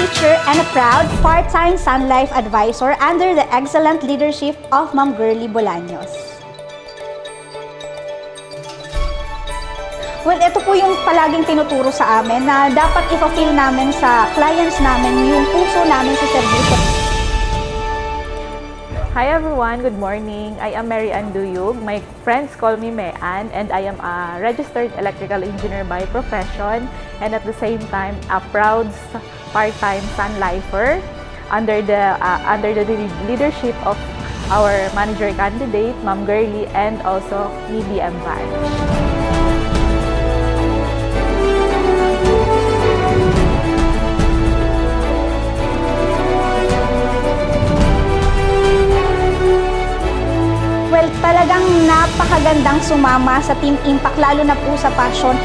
teacher and a proud part-time Sun Life advisor under the excellent leadership of Ma'am Girly Bolaños. Well, ito po yung palaging tinuturo sa amin na dapat ipa-feel namin sa clients namin yung puso namin sa serbisyo. Hi everyone, good morning. I am Mary Ann Duyug. My friends call me Mayan, and I am a registered electrical engineer by profession, and at the same time a proud part-time Sun Lifer under the leadership of our manager candidate, Ma'am Girly, and also me, DM Van. Well, talagang napakagandang sumama sa Team Impact, lalo na po sa passion.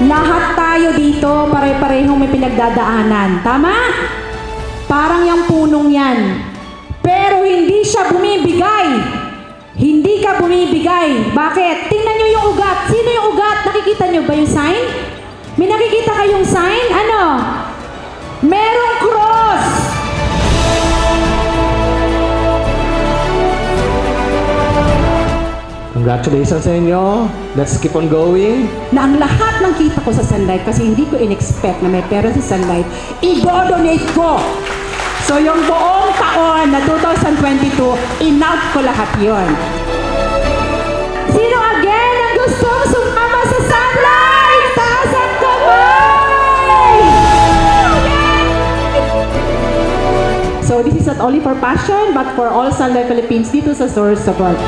Lahat tayo dito pare-parehong may pinagdadaanan. Tama? Parang yung punong yan. Pero hindi siya bumibigay. Hindi ka bumibigay. Bakit? Tingnan nyo yung ugat. Sino yung ugat? Nakikita nyo ba yung sign? May nakikita kayong sign? Ano? Merong cross! Congratulations sa inyo. Let's keep on going. Na ang lahat ng kita ko sa Sunlight, kasi hindi ko in-expect na may pera sa Sunlight, i-donate ko. So yung buong taon na 2022, in-out ko lahat yon. Sino again ang gustong sumama sa Sunlight? Taas ang kamay! So this is not only for passion, but for all Sunlight Philippines dito sa Source of Work.